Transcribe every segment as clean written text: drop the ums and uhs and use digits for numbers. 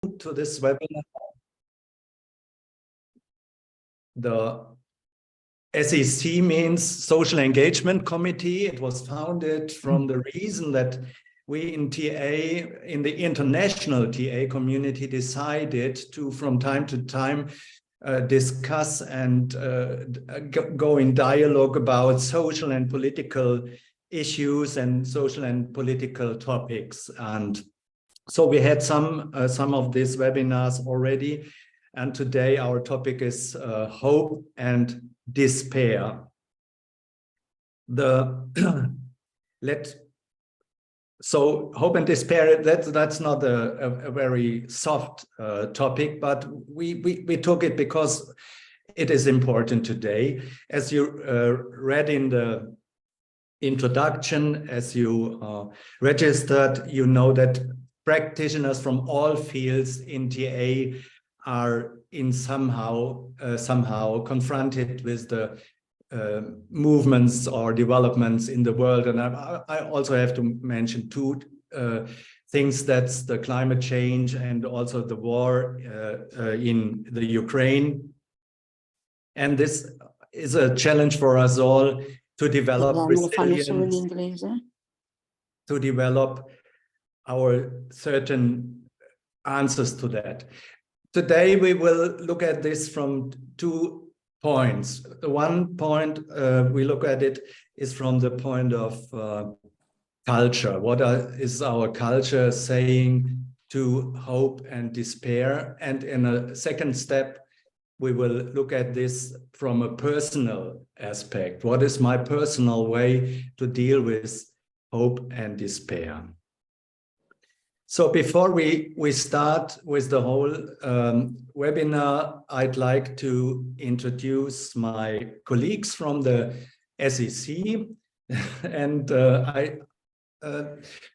to this webinar. The SEC means Social Engagement Committee. It was founded from the reason that we in TA, in the international TA community, decided to, from time to time, discuss and go in dialogue about social and political issues and social and political topics. And so we had some of these webinars already. And today our topic is hope and despair. So hope and despair, that's not a very soft topic, but we took it because it is important today. As you read in the introduction, as you registered, you know that practitioners from all fields in TA are in somehow confronted with the movements or developments in the world. And I also have to mention two things. That's the climate change and also the war in the Ukraine. And this is a challenge for us all to develop resilience, to develop our certain answers to that. Today we will look at this from 2 points. The one point we look at it is from the point of culture. What is our culture saying to hope and despair? And in a second step, we will look at this from a personal aspect. What is my personal way to deal with hope and despair? So before we start with the whole webinar, I'd like to introduce my colleagues from the SEC. And I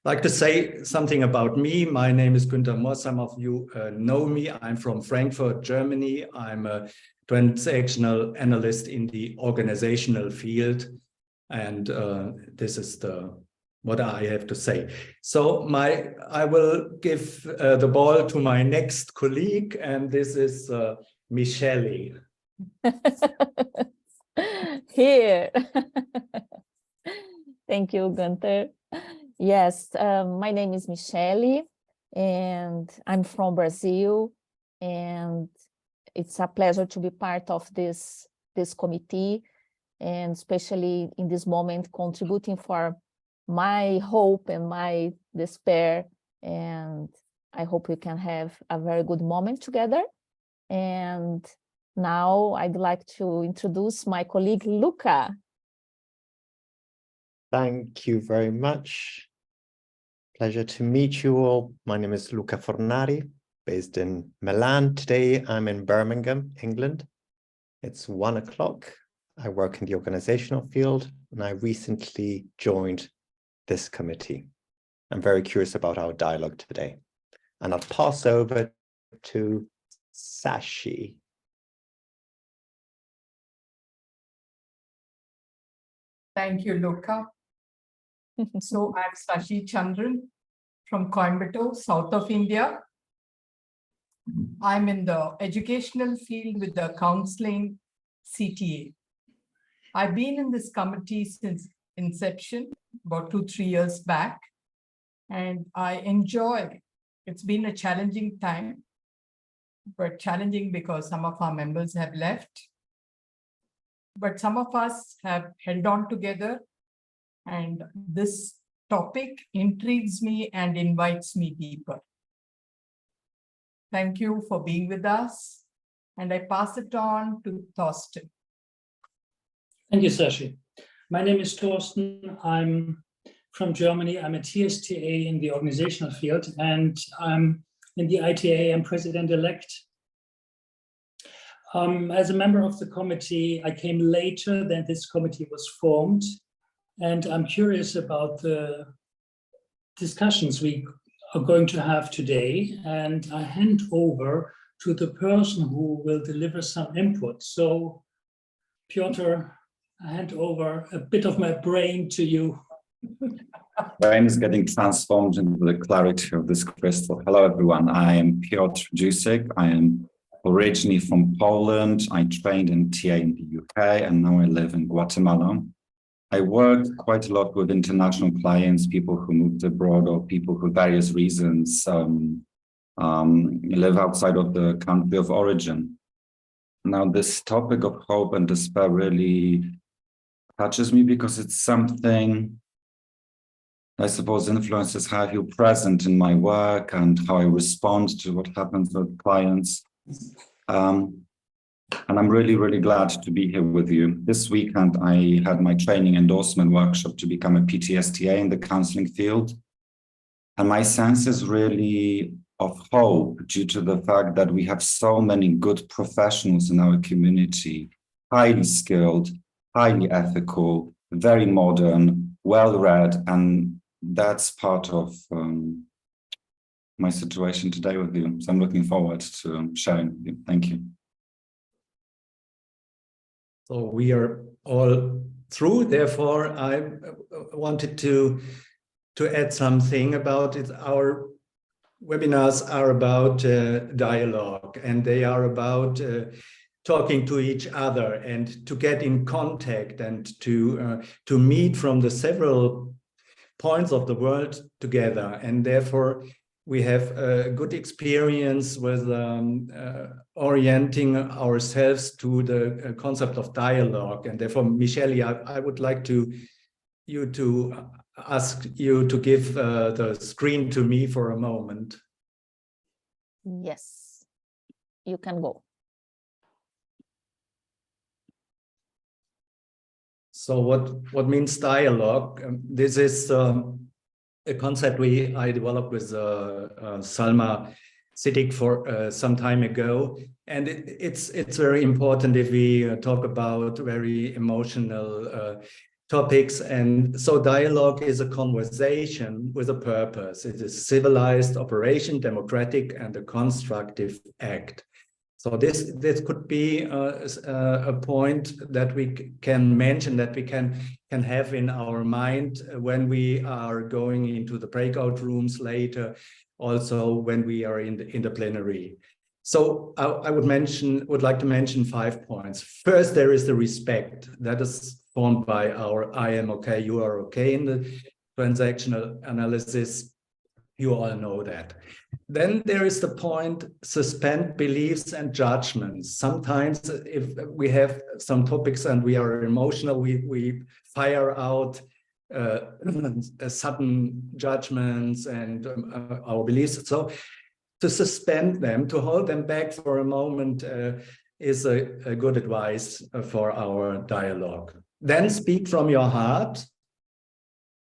like to say something about me. My name is Günther Mohr. Some of you know me. I'm from Frankfurt, Germany. I'm a transactional analyst in the organizational field. And this is what I have to say. So I will give the ball to my next colleague, and this is Michele. Here. Thank you, Günther. Yes, my name is Michele, and I'm from Brazil, and it's a pleasure to be part of this committee, and especially in this moment contributing for my hope and my despair, and I hope we can have a very good moment together. And now I'd like to introduce my colleague Luca. Thank you very much. Pleasure to meet you all. My name is Luca Fornari, based in Milan. Today I'm in Birmingham, England. It's 1 o'clock. I work in the organizational field, and I recently joined this committee. I'm very curious about our dialogue today. And I'll pass over to Sashi. Thank you, Luca. So I'm Sashi Chandran from Coimbatore, south of India. I'm in the educational field with the counseling CTA. I've been in this committee since inception, about 2-3 years back, and I enjoy. It's been a challenging time, but challenging because some of our members have left, but some of us have held on together, and this topic intrigues me and invites me deeper. Thank you for being with us, and I pass it on to Thorsten. Thank you, Sashi. My name is Thorsten. I'm from Germany. I'm a TSTA in the organizational field, and I'm in the ITAA. I'm president-elect. As a member of the committee, I came later than this committee was formed, and I'm curious about the discussions we are going to have today, and I hand over to the person who will deliver some input. So, Piotr, I hand over a bit of my brain to you. Brain is getting transformed into the clarity of this crystal. Hello, everyone. I am Piotr Dusik. I am originally from Poland. I trained in ITAA in the UK, and now I live in Guatemala. I work quite a lot with international clients, people who moved abroad or people who, for various reasons, live outside of the country of origin. Now, this topic of hope and despair really touches me because it's something I suppose influences how I feel present in my work and how I respond to what happens with clients. And I'm really, really glad to be here with you. This weekend, I had my training endorsement workshop to become a PTSTA in the counseling field. And my sense is really of hope due to the fact that we have so many good professionals in our community, highly skilled, highly ethical, very modern, well-read, and that's part of my situation today with you. So I'm looking forward to sharing with you. Thank you. So we are all through. Therefore, I wanted to add something about it. Our webinars are about dialogue, and they are about talking to each other and to get in contact and to meet from the several points of the world together. And therefore, we have a good experience with orienting ourselves to the concept of dialogue. And therefore, Michele, I would like you to ask you to give the screen to me for a moment. Yes, you can go. So what means dialogue? This is a concept I developed with Salma Siddiq for some time ago, and it's very important if we talk about very emotional topics. And so dialogue is a conversation with a purpose. It is civilized operation, democratic, and a constructive act. So this could be a point that we can mention, that we can have in our mind when we are going into the breakout rooms later, also when we are in the plenary. So I would like to mention 5 points. First, there is the respect that is formed by our I am okay, you are okay in the transactional analysis. You all know that. Then there is the point, suspend beliefs and judgments. Sometimes if we have some topics and we are emotional, we fire out sudden judgments and our beliefs. So to suspend them, to hold them back for a moment is a good advice for our dialogue. Then speak from your heart.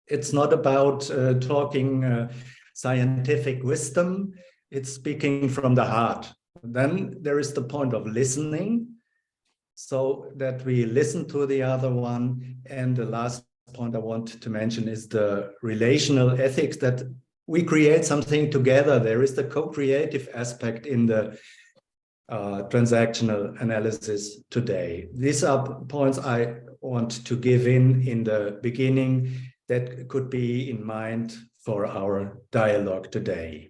It's not about talking scientific wisdom, it's speaking from the heart. Then there is the point of listening, so that we listen to the other one. And the last point I want to mention is the relational ethics, that we create something together. There is the co-creative aspect in the transactional analysis today. These are points I want to give in the beginning that could be in mind for our dialogue today.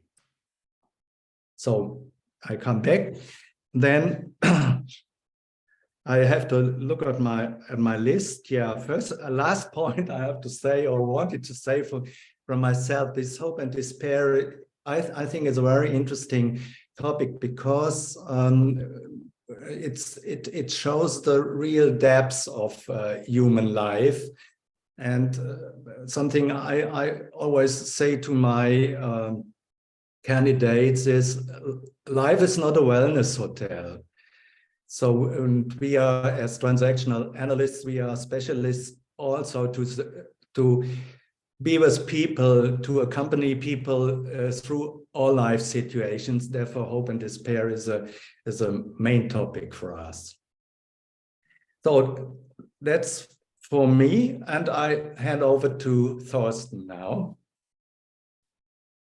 So I come back, then I have to look at my list. Yeah, first, last point I have to say, or wanted to say from myself, this hope and despair, I think is a very interesting topic, because it shows the real depths of human life. And something I always say to my candidates is, life is not a wellness hotel. So we are, as transactional analysts, we are specialists also to be with people, to accompany people through all life situations. Therefore, hope and despair is a main topic for us. So that's for me, and I hand over to Thorsten now.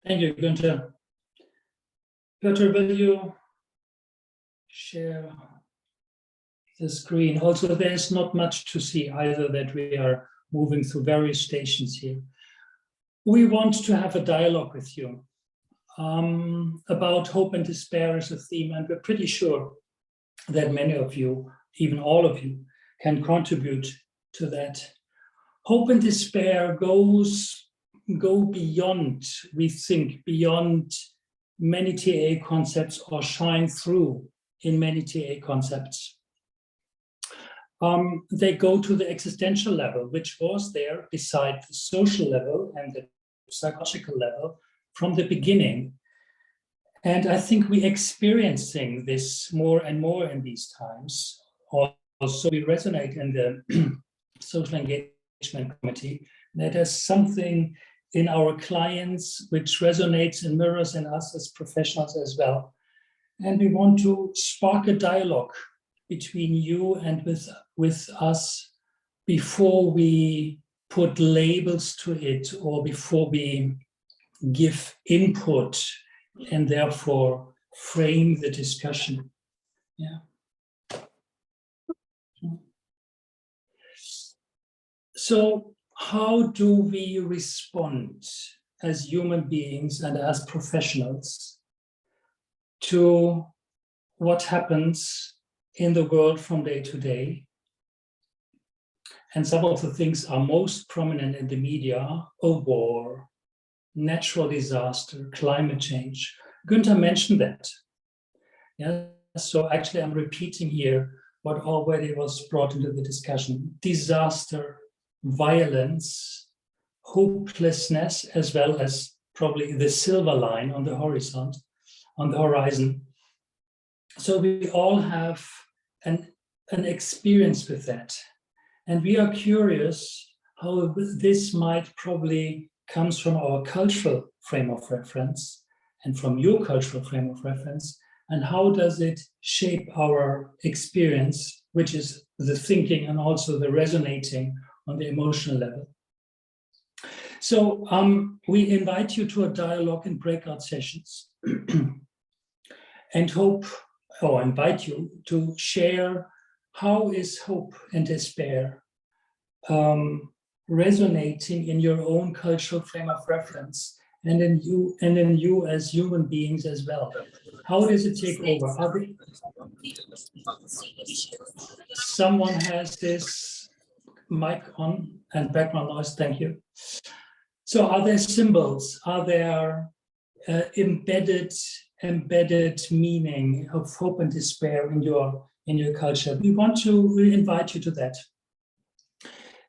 Thank you, Günther. Piotr, will you share the screen? Also, there's not much to see, either that we are moving through various stations here. We want to have a dialogue with you about hope and despair as a theme, and we're pretty sure that many of you, even all of you, can contribute to that. Hope and despair go beyond, we think, beyond many TAA concepts, or shine through in many TAA concepts. They go to the existential level, which was there beside the social level and the psychological level from the beginning. And I think we're experiencing this more and more in these times. Also, we resonate in the social engagement committee that there's something in our clients which resonates and mirrors in us as professionals as well. And we want to spark a dialogue between you and with us before we put labels to it, or before we give input and therefore frame the discussion. Yeah. So how do we respond as human beings and as professionals to what happens in the world from day to day? And some of the things are most prominent in the media: a war, natural disaster, climate change. Günther mentioned that. Yeah. So actually I'm repeating here what already was brought into the discussion: disaster, violence, hopelessness, as well as probably the silver line on the horizon. So we all have an experience with that. And we are curious how this might probably comes from our cultural frame of reference and from your cultural frame of reference, and how does it shape our experience, which is the thinking and also the resonating on the emotional level. So we invite you to a dialogue in breakout sessions and invite you to share how is hope and despair resonating in your own cultural frame of reference, and in you as human beings as well. How does it take over? Someone has this mic on and background noise, thank you. So are there symbols? Are there embedded meaning of hope and despair in your culture? We invite you to that.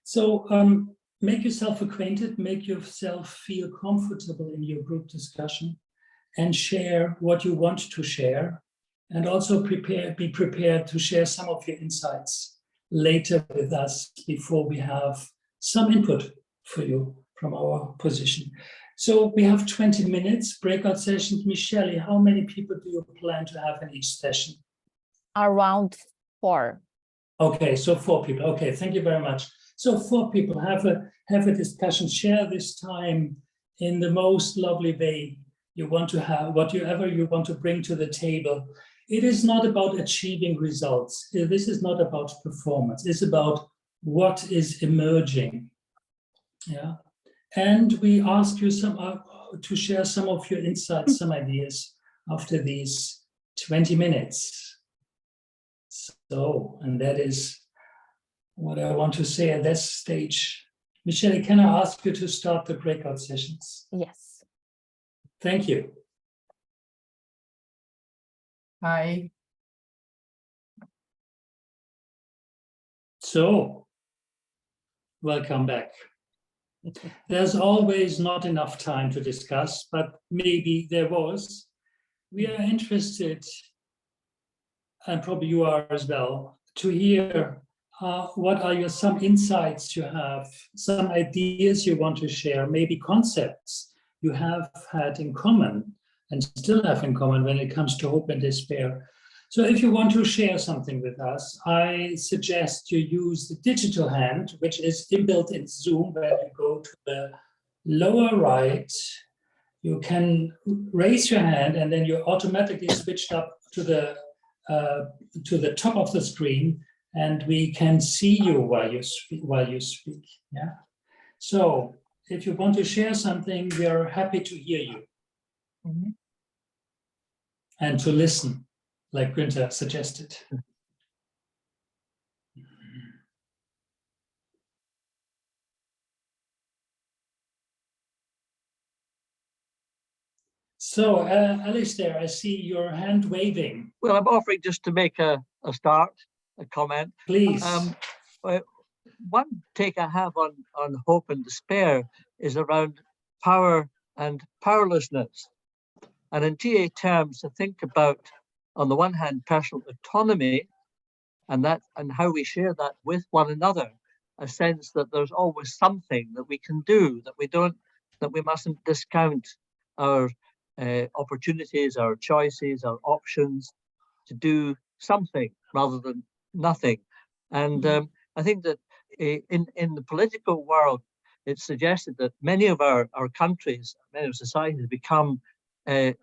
So make yourself acquainted, make yourself feel comfortable in your group discussion, and share what you want to share, and also be prepared to share some of your insights later with us before we have some input for you from our position. So we have 20 minutes, breakout sessions. Michele, how many people do you plan to have in each session? Around 4. Okay, so 4 people. Okay, thank you very much. So 4 people have a discussion, share this time in the most lovely way you want to have, whatever you want to bring to the table. It is not about achieving results. This is not about performance. It's about what is emerging. Yeah. And we ask you to share some of your insights, some ideas after these 20 minutes. So, and that is what I want to say at this stage. Michele, can I ask you to start the breakout sessions? Yes. Thank you. Hi. So, welcome back. There's always not enough time to discuss, but maybe there was. We are interested, and probably you are as well, to hear what are some insights you have, some ideas you want to share, maybe concepts you have had in common and still have in common when it comes to hope and despair. So if you want to share something with us, I suggest you use the digital hand, which is inbuilt in Zoom, where you go to the lower right. You can raise your hand and then you're automatically switched up to the top of the screen. and we can see you while you speak. Yeah. So if you want to share something, we are happy to hear you. And to listen, like Günther suggested. So, Alistair, I see your hand waving. Well, I'm offering just to make a start, a comment. Please. One take I have on hope and despair is around power and powerlessness. And in TA terms, to think about, on the one hand, personal autonomy and how we share that with one another, a sense that there's always something that we can do, that we mustn't discount our opportunities, our choices, our options to do something rather than nothing. And I think that in the political world, it's suggested that many of our countries, many of societies become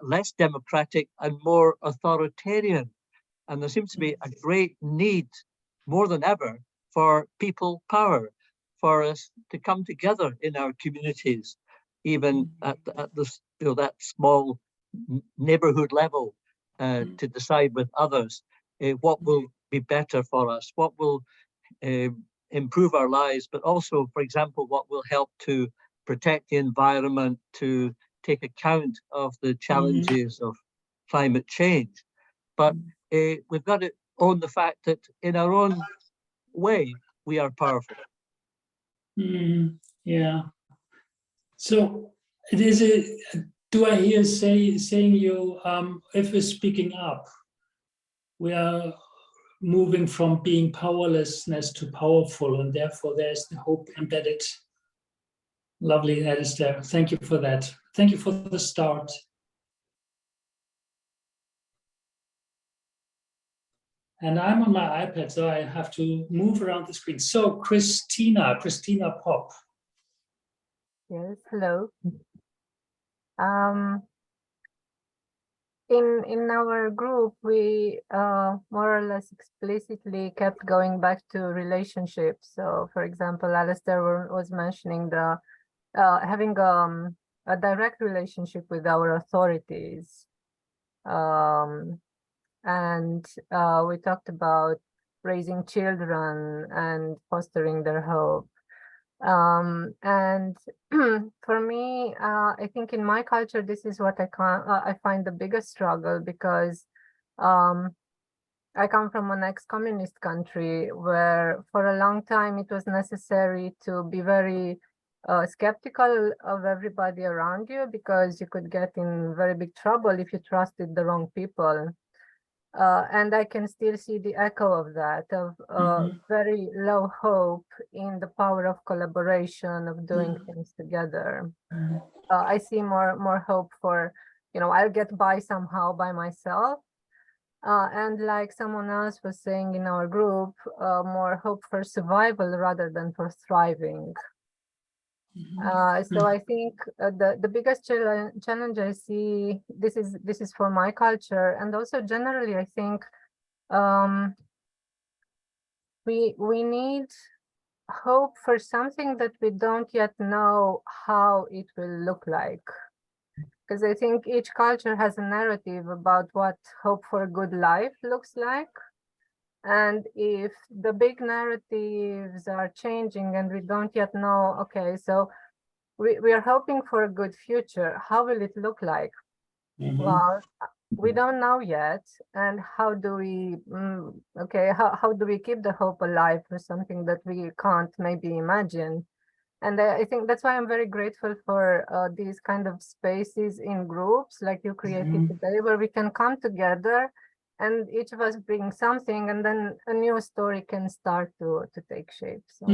less democratic and more authoritarian. And there seems to be a great need, more than ever, for people power, for us to come together in our communities, even at this, that small neighborhood level, to decide with others what will be better for us, what will improve our lives, but also, for example, what will help to protect the environment, to take account of the challenges of climate change. But we've got to own the fact that in our own way, we are powerful. Yeah. So it is do I hear saying you, if we're speaking up, we are moving from being powerlessness to powerful, and therefore there's the hope embedded. Lovely, Alistair. Thank you for that. Thank you for the start. And I'm on my iPad, so I have to move around the screen. So Christina Pop. Yes, hello. In our group, we more or less explicitly kept going back to relationships. So, for example, Alistair was mentioning the having a direct relationship with our authorities, and we talked about raising children and fostering their hope. And for me, I think in my culture, this is what I find the biggest struggle, because I come from an ex-communist country where for a long time it was necessary to be very skeptical of everybody around you, because you could get in very big trouble if you trusted the wrong people. And I can still see the echo of that, of very low hope in the power of collaboration, of doing things together. I see more hope for, I'll get by somehow by myself. And like someone else was saying in our group, more hope for survival rather than for thriving. So I think the biggest challenge I see, this is for my culture, and also generally I think we need hope for something that we don't yet know how it will look like, because I think each culture has a narrative about what hope for a good life looks like. And if the big narratives are changing and we don't yet know, okay, so we are hoping for a good future, how will it look like? Well, we don't know yet. And how do we, how do we keep the hope alive for something that we can't maybe imagine? And I think that's why I'm very grateful for these kind of spaces in groups like you created today, where we can come together and each of us bring something, and then a new story can start to take shape. So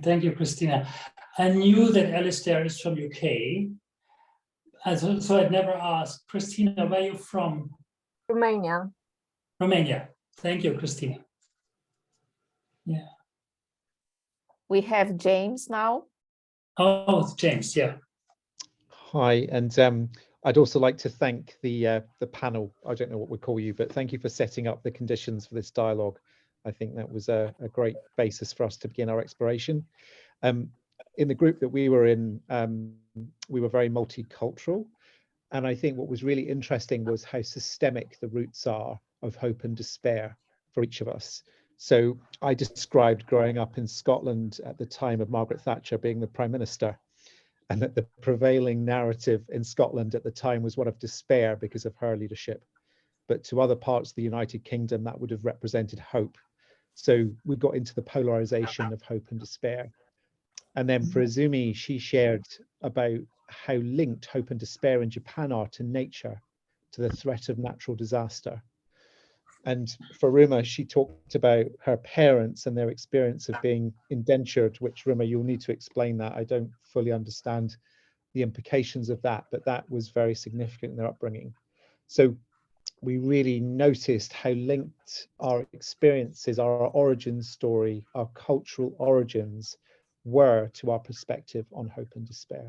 thank you, Christina. I knew that Alistair is from UK, so I'd never asked. Christina, where are you from? Romania. Romania. Thank you, Christina. Yeah. We have James now. Oh, James, yeah. Hi, and I'd also like to thank the panel. I don't know what we call you, but thank you for setting up the conditions for this dialogue. I think that was a great basis for us to begin our exploration. In the group that we were in, we were very multicultural. And I think what was really interesting was how systemic the roots are of hope and despair for each of us. So I described growing up in Scotland at the time of Margaret Thatcher being the Prime Minister, and that the prevailing narrative in Scotland at the time was one of despair because of her leadership. But to other parts of the United Kingdom, that would have represented hope. So we got into the polarization of hope and despair. And then for Azumi, she shared about how linked hope and despair in Japan are to nature, to the threat of natural disaster. And for Ruma, she talked about her parents and their experience of being indentured, which Ruma, you'll need to explain that. I don't fully understand the implications of that, but that was very significant in their upbringing. So we really noticed how linked our experiences, our origin story, our cultural origins were to our perspective on hope and despair.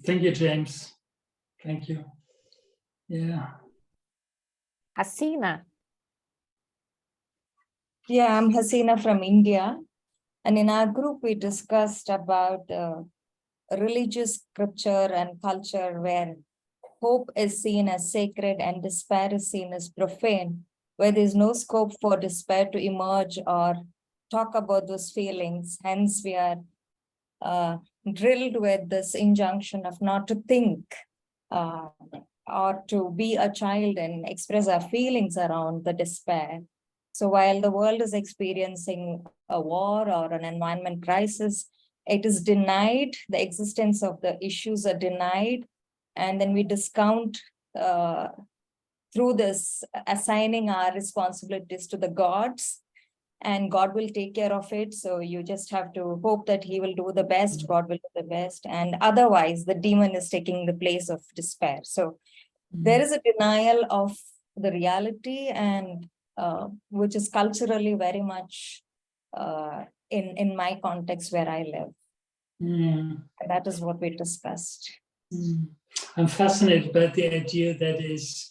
Thank you, James. Thank you. Yeah. Hasina. Yeah, I'm Hasina from India. And in our group, we discussed about religious scripture and culture where hope is seen as sacred and despair is seen as profane, where there's no scope for despair to emerge or talk about those feelings. Hence, we are drilled with this injunction of not to think or to be a child and express our feelings around the despair. So while the world is experiencing a war or an environment crisis, it is denied, the existence of the issues are denied, and then we discount through this, assigning our responsibilities to the gods, and God will take care of it. So you just have to hope that he will do the best, God will do the best, and otherwise the demon is taking the place of despair. So there is a denial of the reality, and which is culturally very much in my context where I live. And that is what we discussed. I'm fascinated by the idea that is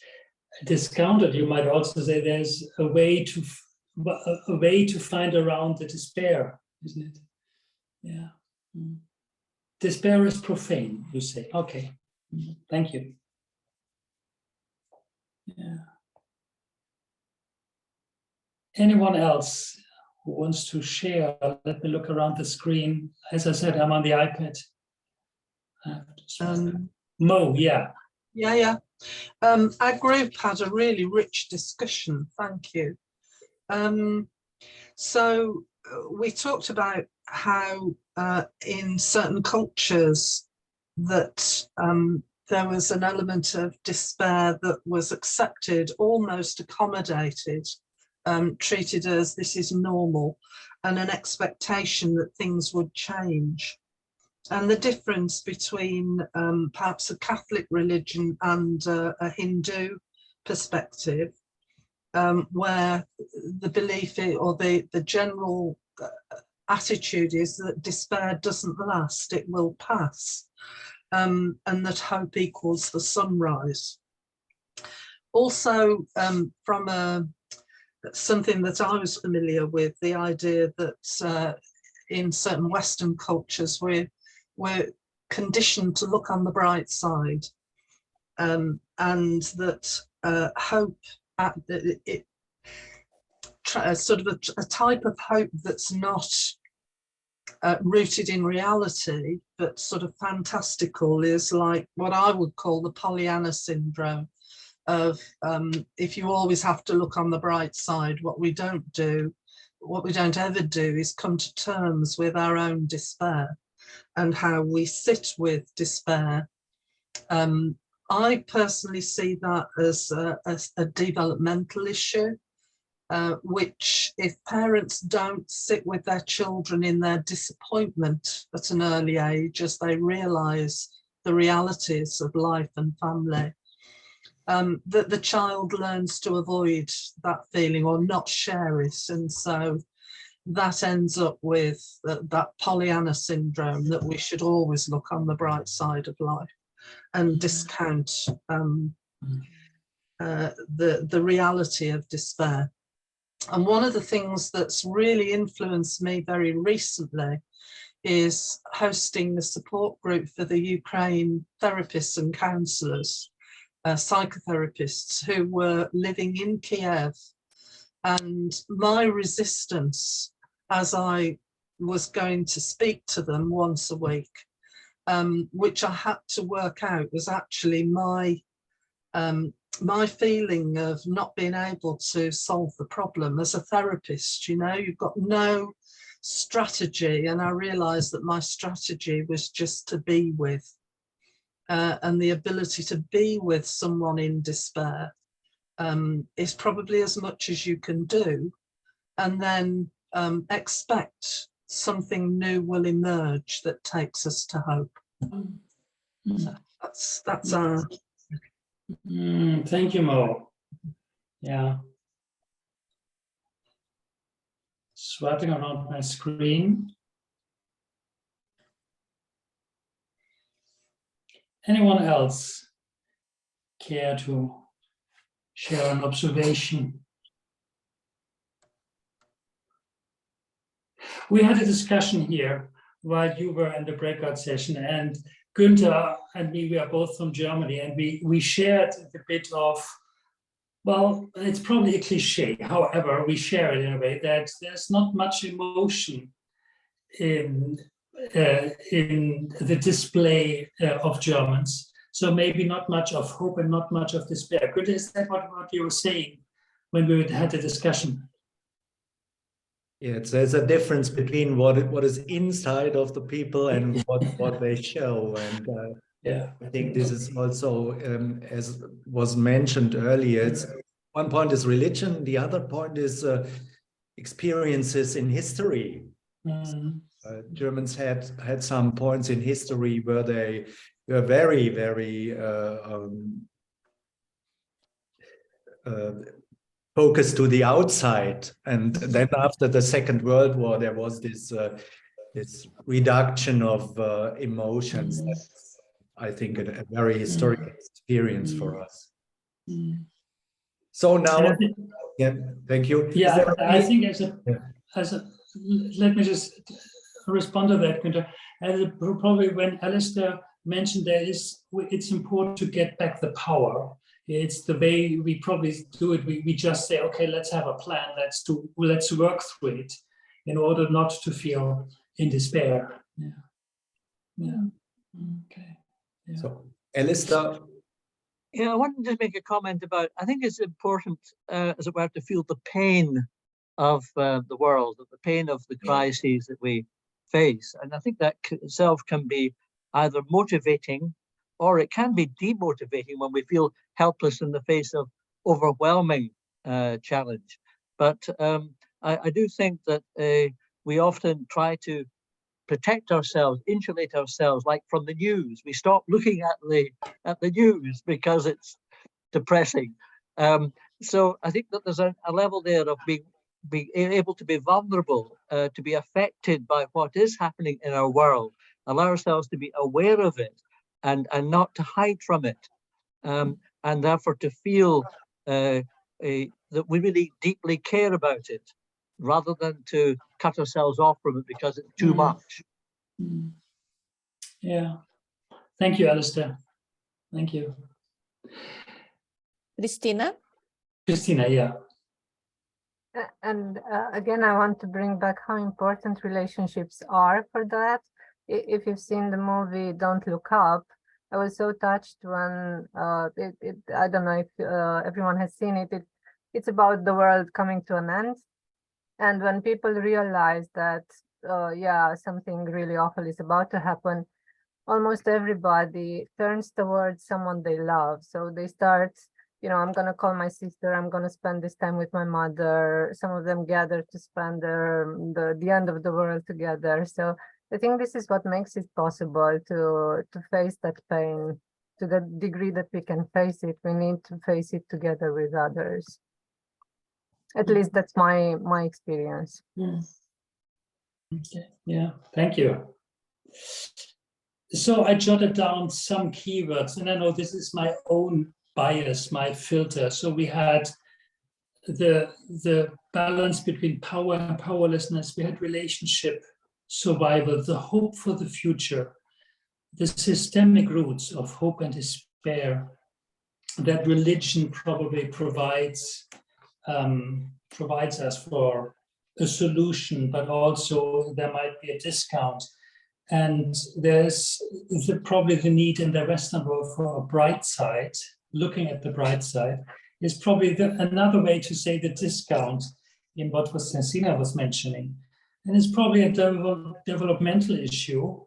discounted. You might also say there's a way to find around the despair, isn't it? Yeah. Despair is profane, you say. Okay. Thank you. Yeah. Anyone else who wants to share? Let me look around the screen. As I said, I'm on the iPad. Mo, yeah. Our group had a really rich discussion. Thank you. So we talked about how in certain cultures that there was an element of despair that was accepted, almost accommodated, treated as this is normal, and an expectation that things would change. And the difference between perhaps a Catholic religion and a Hindu perspective, where the belief or the general attitude is that despair doesn't last, it will pass, and that hope equals the sunrise. Also, from something that I was familiar with, the idea that in certain Western cultures we're conditioned to look on the bright side, and that hope, sort of a type of hope that's not rooted in reality, but sort of fantastical, is like what I would call the Pollyanna syndrome of if you always have to look on the bright side, what we don't ever do is come to terms with our own despair and how we sit with despair. I personally see that as a developmental issue, which if parents don't sit with their children in their disappointment at an early age as they realise the realities of life and family, that the child learns to avoid that feeling or not share it. And so that ends up with that Pollyanna syndrome, that we should always look on the bright side of life and discount the reality of despair. And one of the things that's really influenced me very recently is hosting the support group for the Ukraine therapists and counsellors, psychotherapists who were living in Kiev. And my resistance as I was going to speak to them once a week, which I had to work out, was actually my feeling of not being able to solve the problem as a therapist. You know, you've got no strategy, and I realized that my strategy was just to be with, and the ability to be with someone in despair is probably as much as you can do, and then expect something new will emerge that takes us to hope. So that's our. Thank you, Mo. Yeah. Swiping around my screen. Anyone else care to share an observation? We had a discussion here while you were in the breakout session, and Günther and me, we are both from Germany, and we shared a bit of, well, it's probably a cliche. However, we share it in a way that there's not much emotion in the display of Germans. So maybe not much of hope and not much of despair. Günther, is that what you were saying when we had the discussion? Yeah, there's a difference between what is inside of the people and what they show. And yeah, I think this is also, as was mentioned earlier, it's one point is religion, the other point is experiences in history. Germans had some points in history where they were very, very focused to the outside, and then after the Second World War, there was this reduction of emotions. That's, I think, a very historic experience for us. So now, yeah, thank you. Yeah, I think let me just respond to that, Günther. Probably when Alistair mentioned it's important to get back the power. It's the way we probably do it. We just say, okay, let's have a plan. Let's work through it in order not to feel in despair. Yeah. Okay. Yeah. So, Alistair. Yeah, I wanted to make a comment about, I think it's important, as it were, to feel the pain of the world, the pain of the crises that we face. And I think that itself can be either motivating, or it can be demotivating when we feel helpless in the face of overwhelming challenge. But I do think that we often try to protect ourselves, insulate ourselves, like from the news. We stop looking at the news because it's depressing. So I think that there's a level there of being able to be vulnerable, to be affected by what is happening in our world, allow ourselves to be aware of it, and not to hide from it, and therefore to feel that we really deeply care about it, rather than to cut ourselves off from it because it's too much. Yeah. Thank you, Alistair. Thank you. Christina? Christina, yeah. And again, I want to bring back how important relationships are for that. If you've seen the movie Don't Look Up, I was so touched when I don't know if everyone has seen it. It's about the world coming to an end, and when people realize that something really awful is about to happen, almost everybody turns towards someone they love. So they start, I'm going to call my sister, I'm going to spend this time with my mother. Some of them gather to spend the end of the world together. So I think this is what makes it possible to face that pain. To the degree that we can face it, we need to face it together with others. At least that's my experience. Okay. Yeah, thank you. So I jotted down some keywords, and I know this is my own bias, my filter. So we had the balance between power and powerlessness. We had relationship, survival, the hope for the future, the systemic roots of hope and despair that religion probably provides us for a solution, but also there might be a discount. And there's probably the need in the Western world for a bright side. Looking at the bright side is probably another way to say the discount in what Cecina was mentioning. And it's probably a developmental issue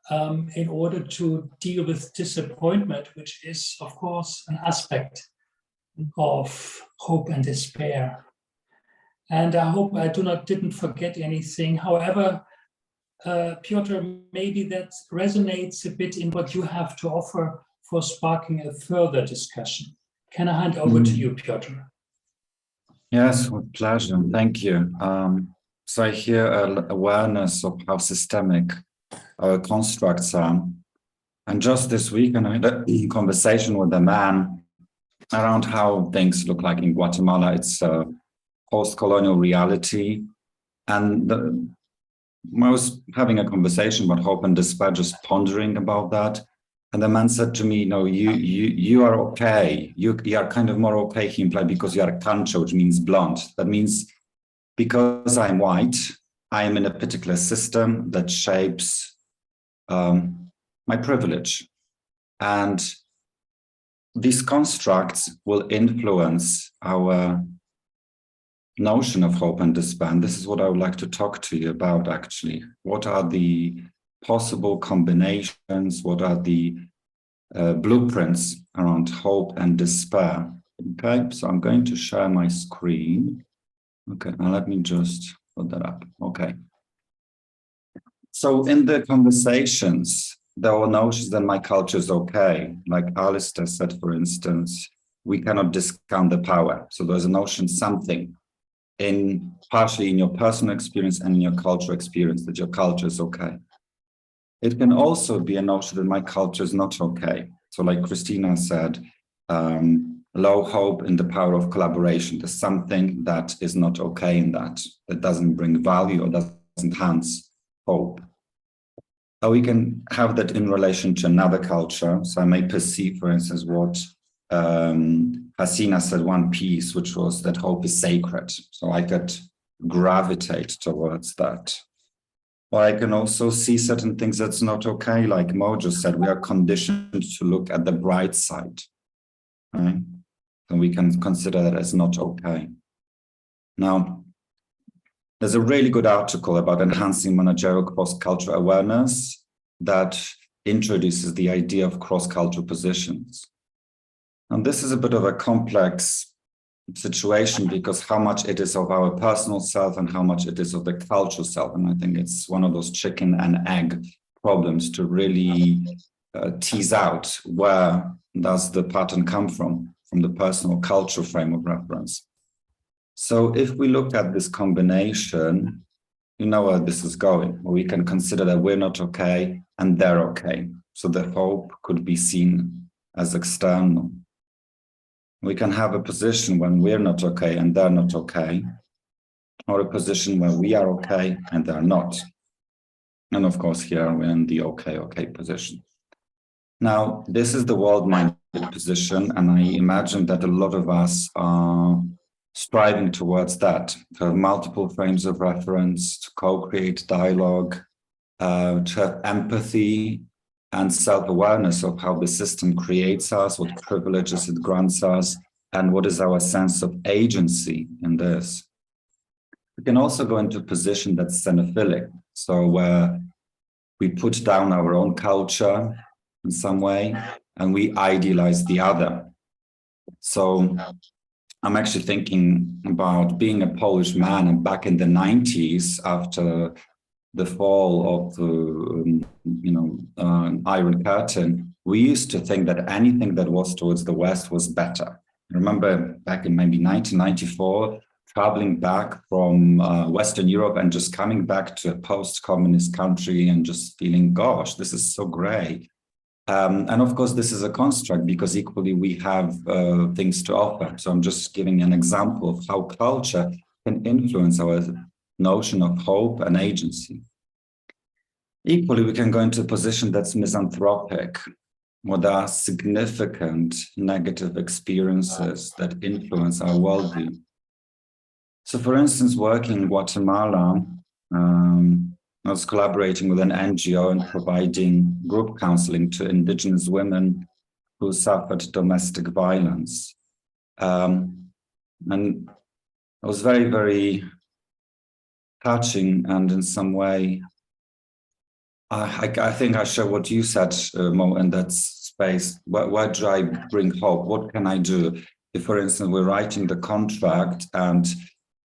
in order to deal with disappointment, which is, of course, an aspect of hope and despair. And I hope I didn't forget anything. However, Piotr, maybe that resonates a bit in what you have to offer for sparking a further discussion. Can I hand over to you, Piotr? Yes, with pleasure. Thank you. So I hear awareness of how systemic our constructs are. And just this week, I had a conversation with a man around how things look like in Guatemala. It's a post-colonial reality. And I was having a conversation about hope and despair, just pondering about that. And the man said to me, no, you are okay. You are kind of more okay, he implied, because you are cancho, which means blonde. That means because I'm white, I am in a particular system that shapes my privilege. And these constructs will influence our notion of hope and despair. And this is what I would like to talk to you about, actually. What are the possible combinations? What are the blueprints around hope and despair? Okay, so I'm going to share my screen. Okay, now let me just put that up. Okay. So in the conversations, there were notions that my culture is okay. Like Alistair said, for instance, we cannot discount the power. So there's a notion something partially in your personal experience and in your cultural experience that your culture is okay. It can also be a notion that my culture is not okay. So like Christina said, low hope in the power of collaboration. There's something that is not okay in that doesn't bring value or doesn't enhance hope. Or we can have that in relation to another culture. So I may perceive, for instance, what Hasina said one piece, which was that hope is sacred. So I could gravitate towards that. Or I can also see certain things that's not okay. Like Mojo said, we are conditioned to look at the bright side. Right? And we can consider that as not okay. Now, there's a really good article about enhancing managerial cross-cultural awareness that introduces the idea of cross-cultural positions. And this is a bit of a complex situation because how much it is of our personal self and how much it is of the cultural self. And I think it's one of those chicken and egg problems to really tease out where does the pattern come from the personal cultural frame of reference. So if we look at this combination, you know where this is going. We can consider that we're not okay and they're okay. So the hope could be seen as external. We can have a position when we're not okay and they're not okay, or a position where we are okay and they're not. And of course, here we're in the okay position. Now, this is the world-minded position, and I imagine that a lot of us are striving towards that, to have multiple frames of reference, to co-create dialogue, to have empathy and self-awareness of how the system creates us, what privileges it grants us, and what is our sense of agency in this. We can also go into a position that's xenophilic, so where we put down our own culture in some way, and we idealize the other. So I'm actually thinking about being a Polish man, and back in the 90s, after the fall of the Iron Curtain, we used to think that anything that was towards the West was better. I remember back in maybe 1994, traveling back from Western Europe and just coming back to a post-communist country and just feeling, gosh, this is so great. And of course, this is a construct because equally we have things to offer. So I'm just giving an example of how culture can influence our notion of hope and agency. Equally, we can go into a position that's misanthropic, where there are significant negative experiences that influence our worldview. So for instance, working in Guatemala, I was collaborating with an NGO and providing group counseling to indigenous women who suffered domestic violence. And it was very, very touching, and in some way, I think I share what you said, Mo, in that space. Where do I bring hope? What can I do? If, for instance, we're writing the contract and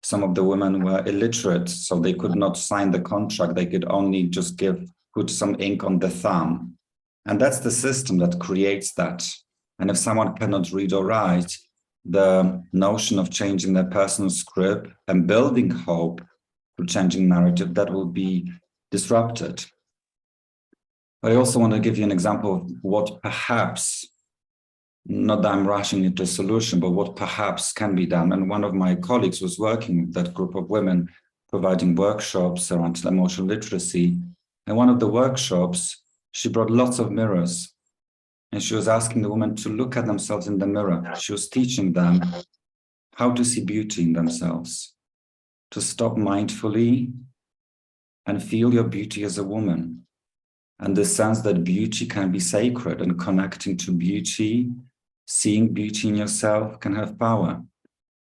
some of the women were illiterate, so they could not sign the contract. They could only just put some ink on the thumb. And that's the system that creates that. And if someone cannot read or write, the notion of changing their personal script and building hope through changing narrative, that will be disrupted. But I also want to give you an example of what perhaps, not that I'm rushing into a solution, but what perhaps can be done. And one of my colleagues was working with that group of women, providing workshops around emotional literacy. And one of the workshops, she brought lots of mirrors. And she was asking the women to look at themselves in the mirror. She was teaching them how to see beauty in themselves, to stop mindfully and feel your beauty as a woman. And the sense that beauty can be sacred, and connecting to beauty, seeing beauty in yourself can have power.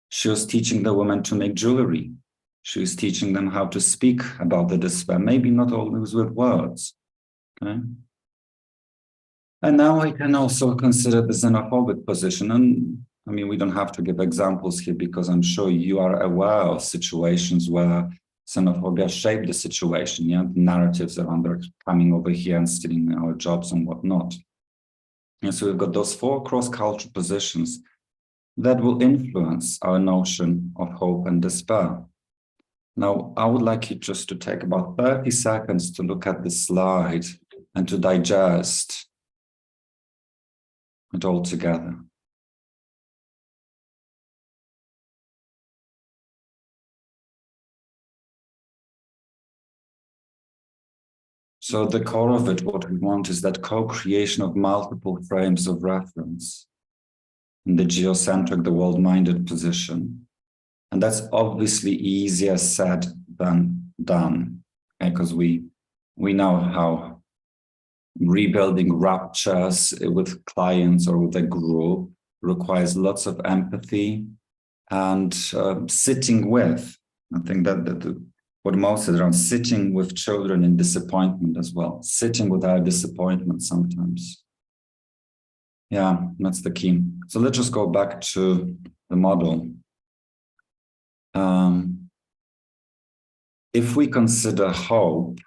She was teaching the women to make jewelry. She was teaching them how to speak about the despair, maybe not always with words. Okay? And now I can also consider the xenophobic position. And I mean, we don't have to give examples here because I'm sure you are aware of situations where xenophobia shaped the situation, yeah, the narratives around they're coming over here and stealing our jobs and whatnot. And so we've got those four cross-cultural positions that will influence our notion of hope and despair. Now, I would like you just to take about 30 seconds to look at this slide and to digest it all together. So the core of it, what we want is that co-creation of multiple frames of reference in the geocentric, the world-minded position. And that's obviously easier said than done, because we know how rebuilding ruptures with clients or with a group requires lots of empathy and sitting with. I think that what most is around sitting with children in disappointment as well, sitting with our disappointment sometimes. Yeah, that's the key. So let's just go back to the model. If we consider hope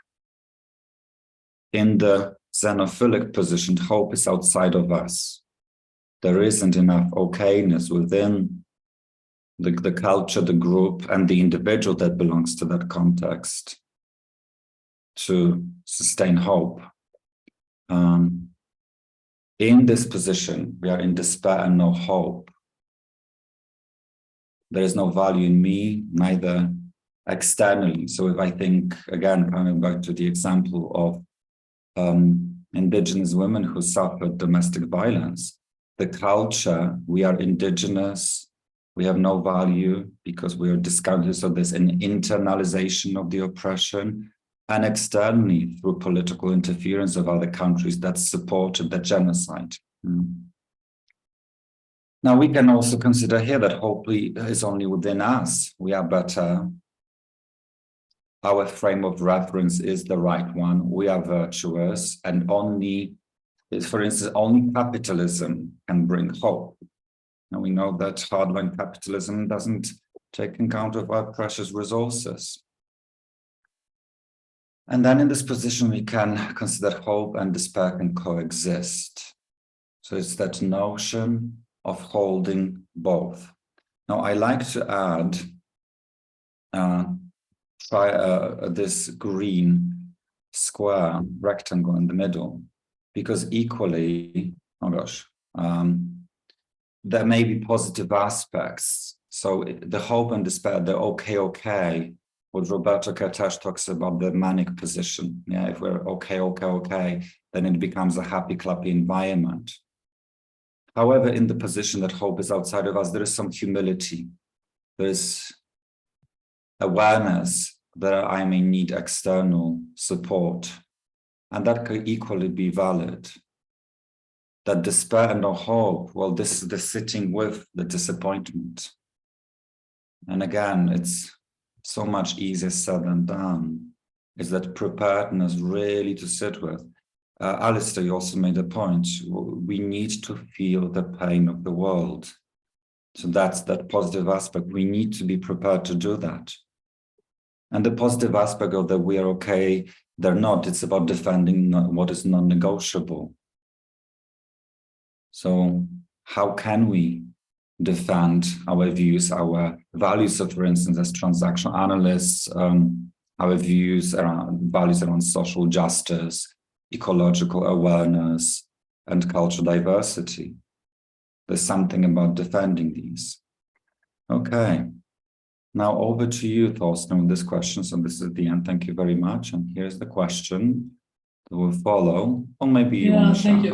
in the xenophilic position, hope is outside of us. There isn't enough okayness within the culture, the group, and the individual that belongs to that context to sustain hope. In this position, we are in despair and no hope. There is no value in me, neither externally. So if I think, again, coming back to the example of indigenous women who suffered domestic violence, the culture, we are indigenous, we have no value because we are discounted. So there's an internalization of the oppression, and externally through political interference of other countries that supported the genocide. Now we can also consider here that hope is only within us. We are better. Our frame of reference is the right one. We are virtuous, and only, for instance, only capitalism can bring hope. And we know that hardline capitalism doesn't take account of our precious resources. And then in this position, we can consider hope and despair can coexist. So it's that notion of holding both. Now, I like to add try this green square rectangle in the middle, because equally, oh gosh, there may be positive aspects. So the hope and despair, the okay, what Roberto Kertész talks about, the manic position. Yeah, if we're okay, then it becomes a happy, clappy environment. However, in the position that hope is outside of us, there is some humility. There is awareness that I may need external support, and that could equally be valid. That despair and no hope, well, this is the sitting with the disappointment. And again, it's so much easier said than done, is that preparedness really to sit with. Alistair, you also made a point. We need to feel the pain of the world. So that's that positive aspect. We need to be prepared to do that. And the positive aspect of that we are okay, they're not. It's about defending what is non-negotiable. So how can we defend our views, our values? So for instance, as transactional analysts, our views around values around social justice, ecological awareness, and cultural diversity. There's something about defending these. Okay. Now over to you, Thorsten, with this question. So this is the end. Thank you very much. And here's the question that will follow. Or maybe you want to thank you.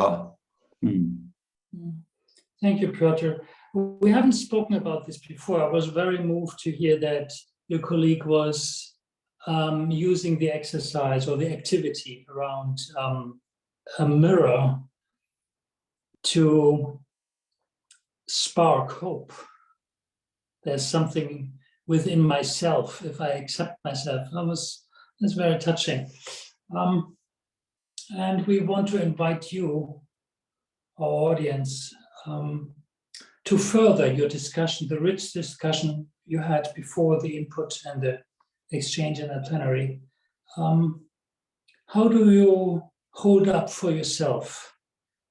Thank you, Piotr. We haven't spoken about this before. I was very moved to hear that your colleague was using the exercise or the activity around a mirror to spark hope. There's something within myself, if I accept myself. That's very touching. And we want to invite you, our audience, to further your discussion, the rich discussion you had before the input and the exchange in the plenary. How do you hold up for yourself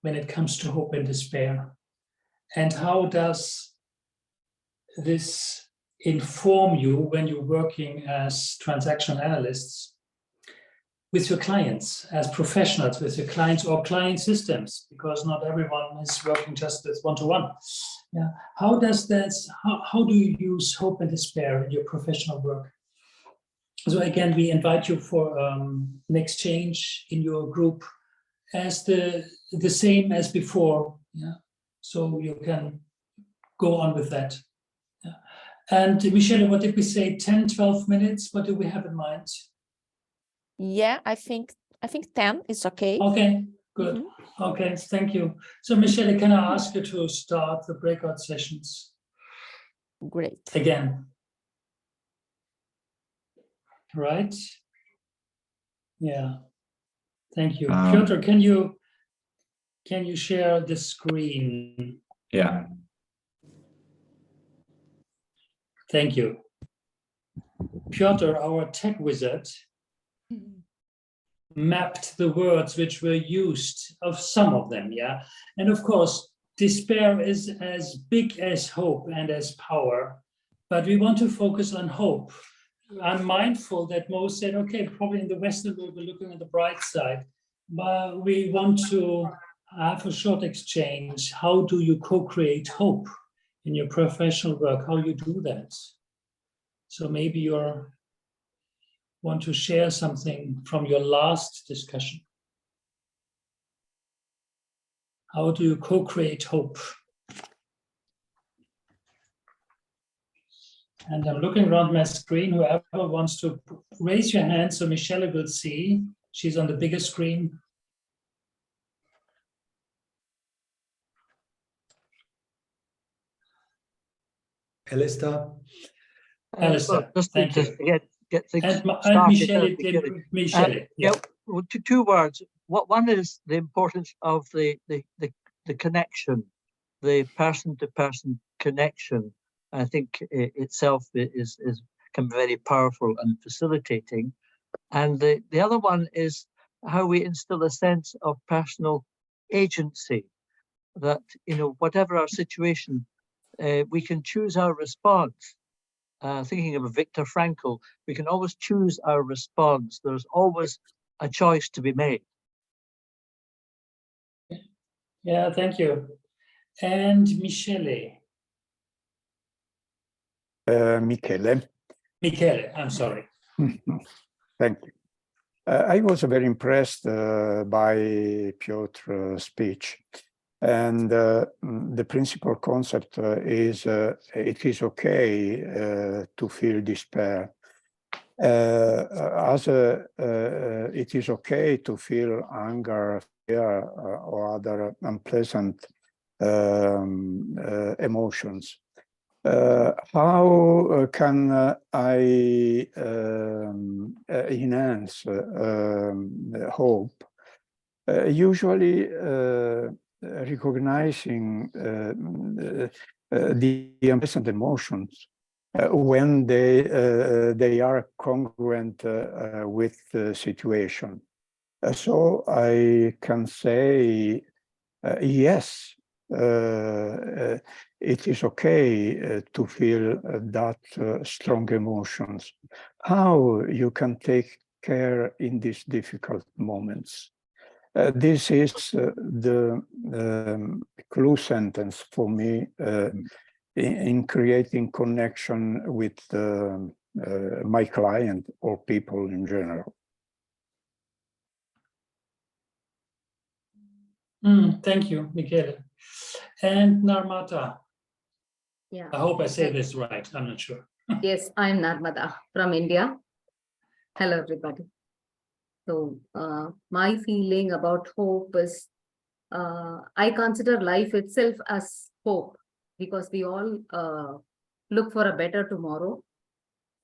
when it comes to hope and despair? And how does this inform you when you're working as transactional analysts with your clients, as professionals, with your clients or client systems, because not everyone is working just with one-to-one. Yeah. How does that, how do you use hope and despair in your professional work? So again, we invite you for an exchange in your group as the same as before. Yeah. So you can go on with that. Yeah. And Michelle, what did we say? 10, 12 minutes? What do we have in mind? Yeah, I think 10 is okay. Okay, good. Okay, thank you. So Michelle, can I ask you to start the breakout sessions? Great. Again. Right? Yeah. Thank you. Piotr, can you share the screen? Yeah. Thank you. Piotr, our tech wizard, mapped the words which were used of some of them, yeah? And of course, despair is as big as hope and as power, but we want to focus on hope. I'm mindful that most said, okay, probably in the Western world, we're looking at the bright side, but we want to have a short exchange. How do you co-create hope in your professional work? How you do that? So maybe you want to share something from your last discussion. How do you co-create hope? And I'm looking around my screen, whoever wants to raise your hand so Michelle will see. She's on the bigger screen. Alistair? Alistair, thank you. Get things and started. Michelle, yeah. Well, two words. One is the importance of the connection, the person-to-person connection. I think itself can be very powerful and facilitating. And the other one is how we instill a sense of personal agency, that, you know, whatever our situation, we can choose our response. thinking of Viktor Frankl, we can always choose our response. There's always a choice to be made. Yeah, thank you. And Michele. Michele. Michele, I'm sorry. Thank you. I was very impressed by Piotr's speech. And the principal concept is it is okay to feel despair. It is okay to feel anger, fear, or other unpleasant emotions. How can I enhance hope? Usually recognizing the unpleasant emotions when they are congruent with the situation. So I can say, yes, it is okay to feel that strong emotions. How you can take care in these difficult moments? This is the clue sentence for me in creating connection with my client or people in general. Thank you, Michele. And Narmata. Yeah. I hope I say this right. I'm not sure. Yes, I'm Narmada from India. Hello, everybody. So my feeling about hope is I consider life itself as hope, because we all look for a better tomorrow,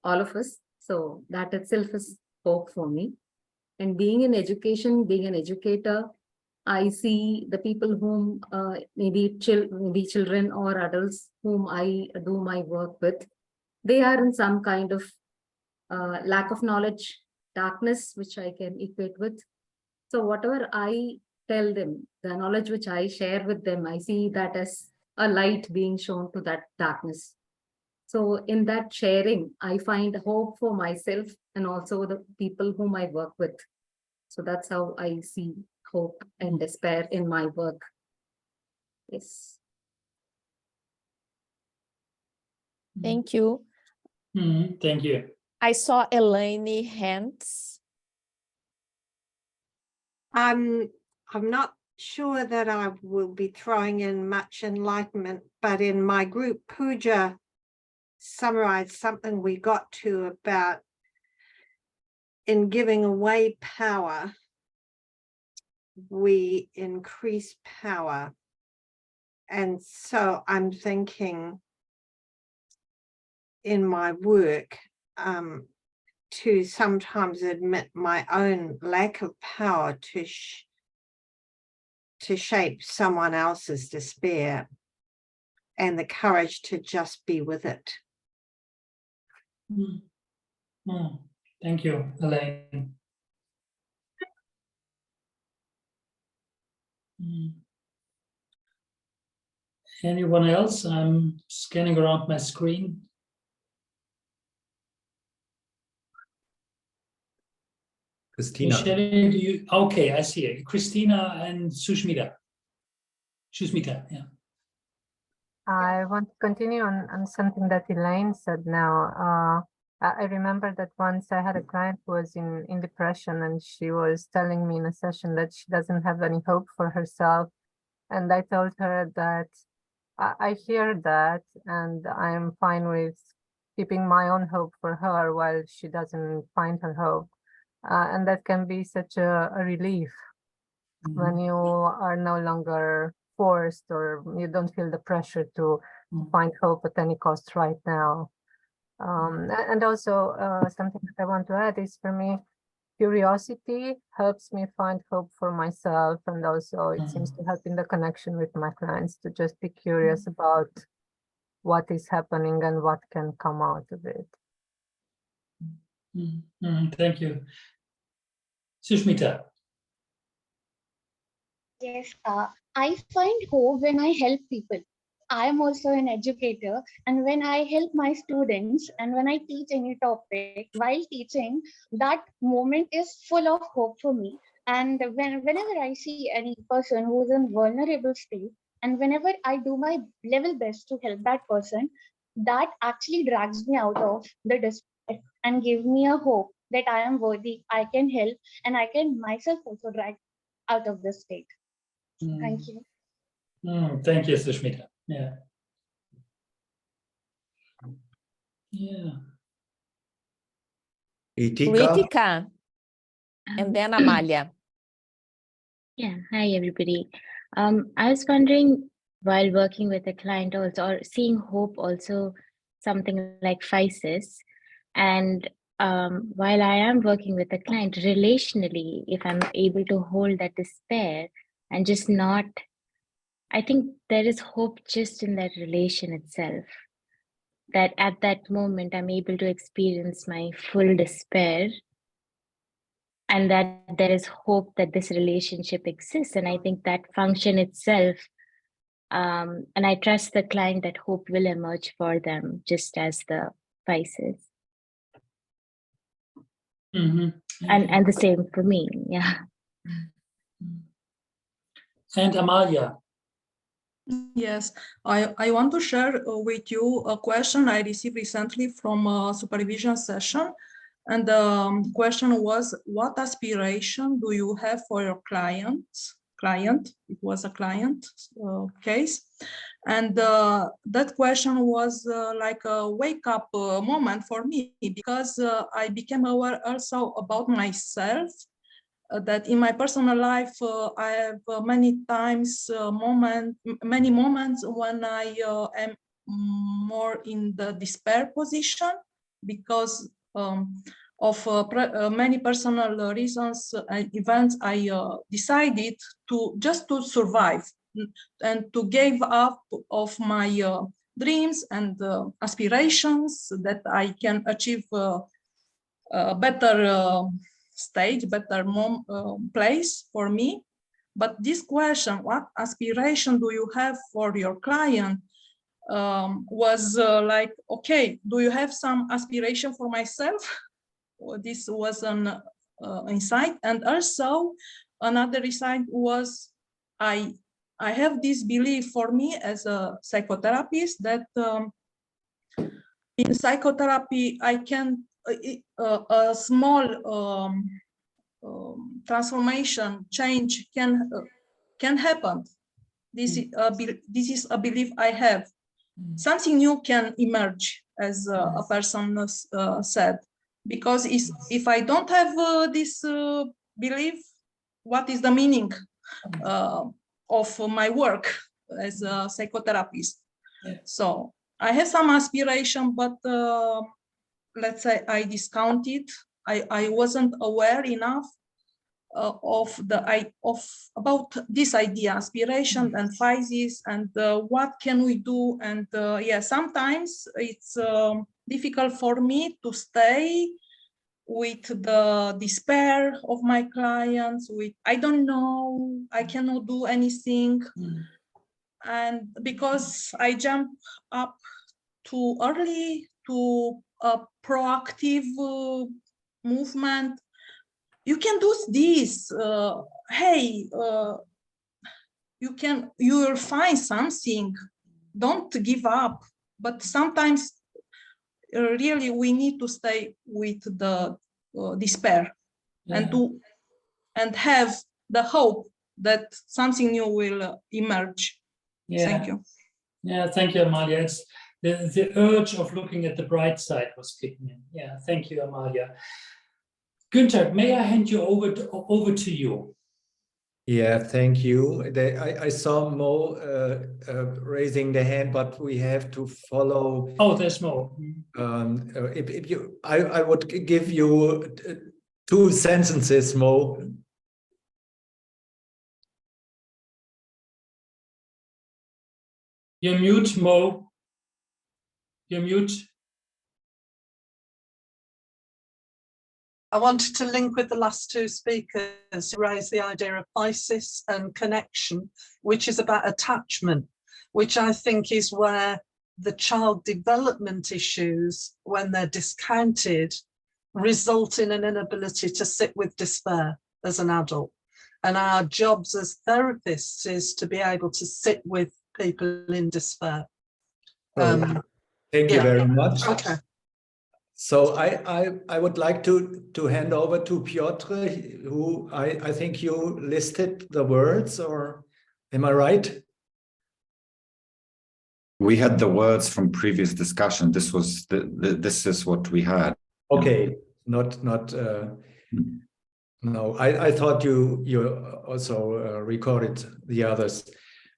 all of us. So that itself is hope for me. And being in education, being an educator, I see the people whom maybe children or adults whom I do my work with, they are in some kind of lack of knowledge, darkness, which I can equate with. So whatever I tell them, the knowledge which I share with them, I see that as a light being shown to that darkness. So in that sharing, I find hope for myself and also the people whom I work with. So that's how I see hope and despair in my work. Yes. Thank you. Thank you. I saw Elaine hands. I'm not sure that I will be throwing in much enlightenment, but in my group, Pooja summarized something we got to about in giving away power, we increase power. And so I'm thinking in my work to sometimes admit my own lack of power to shape someone else's despair, and the courage to just be with it. Thank you, Elaine. Anyone else? I'm scanning around my screen. Christina. Michele, do you? Okay, I see it. Christina and Sushmita. Sushmita, yeah. I want to continue on something that Elaine said now. I remember that once I had a client who was in depression, and she was telling me in a session that she doesn't have any hope for herself. And I told her that I hear that, and I'm fine with keeping my own hope for her while she doesn't find her hope. And that can be such a relief when you are no longer forced, or you don't feel the pressure to find hope at any cost right now. And also something that I want to add is, for me, curiosity helps me find hope for myself, and also it seems to help in the connection with my clients to just be curious about what is happening and what can come out of it. Thank you. Sushmita. Yes, I find hope when I help people. I am also an educator, and when I help my students and when I teach any topic, while teaching, that moment is full of hope for me. And whenever I see any person who is in vulnerable state, and whenever I do my level best to help that person, that actually drags me out of the despair and give me a hope that I am worthy, I can help, and I can myself also drag out of this state. Thank you. Thank you, Sushmita. Yeah. Yeah. Ritika, and then Amalia. Yeah, hi everybody. I was wondering, while working with a client also, or seeing hope also something like physis, and while I am working with a client relationally, if I'm able to hold that despair and just not, I think there is hope just in that relation itself. That at that moment I'm able to experience my full despair, and that there is hope that this relationship exists. And I think that function itself, and I trust the client that hope will emerge for them, just as the physis. And the same for me, yeah. And Amalia. Yes, I want to share with you a question I received recently from a supervision session. And the question was, what aspiration do you have for your client? It was a client case. And that question was like a wake-up moment for me, because I became aware also about myself, that in my personal life, I have many times many moments when I am more in the despair position because of many personal reasons and events. I decided to just to survive and to give up of my dreams and aspirations that I can achieve a better stage, better place for me. But this question, what aspiration do you have for your client, was like, okay, do you have some aspiration for myself? Well, this was an insight. And also another insight was, I have this belief for me as a psychotherapist that in psychotherapy, I can a small transformation, change can happen. This is a belief I have. Something new can emerge, as a person said. Because if I don't have this belief, what is the meaning of my work as a psychotherapist? Yeah. So I have some aspiration, but let's say I discounted. I wasn't aware enough about this idea, aspiration and physis, and what can we do. And yeah, sometimes it's difficult for me to stay with the despair of my clients, with I don't know, I cannot do anything. And because I jump up too early to a proactive movement, you can do this. Hey, you will find something. Don't give up. But sometimes, really, we need to stay with the despair, and have the hope that something new will emerge. Yeah. Thank you. Yeah, thank you, Amalia. It's the urge of looking at the bright side was kicking in. Yeah, thank you, Amalia. Günther, may I hand you over to you? Yeah, thank you. I saw Mo raising the hand, but we have to follow. Oh, there's Mo. If you, I would give you 2 sentences, Mo. You're mute, Mo. You're mute. I wanted to link with the last 2 speakers who raised the idea of physis and connection, which is about attachment. which I think is where the child development issues, when they're discounted, result in an inability to sit with despair as an adult. And our jobs as therapists is to be able to sit with people in despair. Thank you very much. Okay. So I would like to hand over to Piotr, who I think you listed the words, or am I right? We had the words from previous discussion. This was this is what we had. Okay, not. No, I thought you also recorded the others.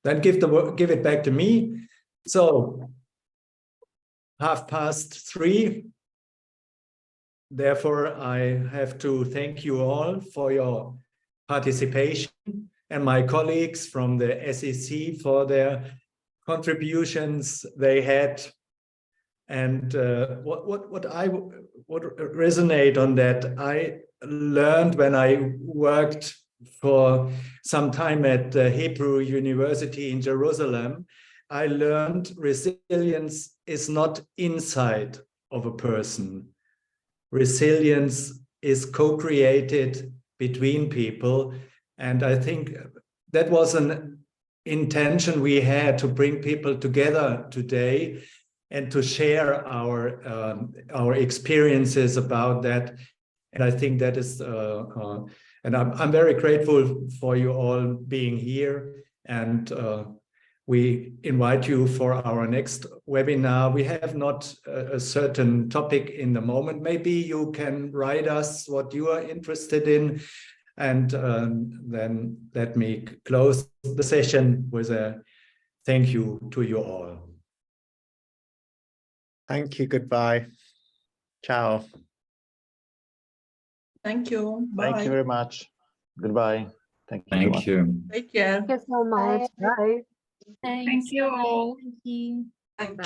Then give it back to me. So 3:30. Therefore, I have to thank you all for your participation, and my colleagues from the SEC for their contributions they had. And what resonate on that, I learned when I worked for some time at the Hebrew University in Jerusalem, I learned resilience is not inside of a person. Resilience is co-created between people. And I think that was an intention we had to bring people together today and to share our experiences about that. And I think that is, and I'm very grateful for you all being here. And we invite you for our next webinar. We have not a certain topic in the moment. Maybe you can write us what you are interested in. And then let me close the session with a thank you to you all. Thank you. Goodbye. Ciao. Thank you. Bye. Thank you very much. Goodbye. Thank you. Thank you. Take care. Thank you so much. Bye. Thank you. Thank you. Thank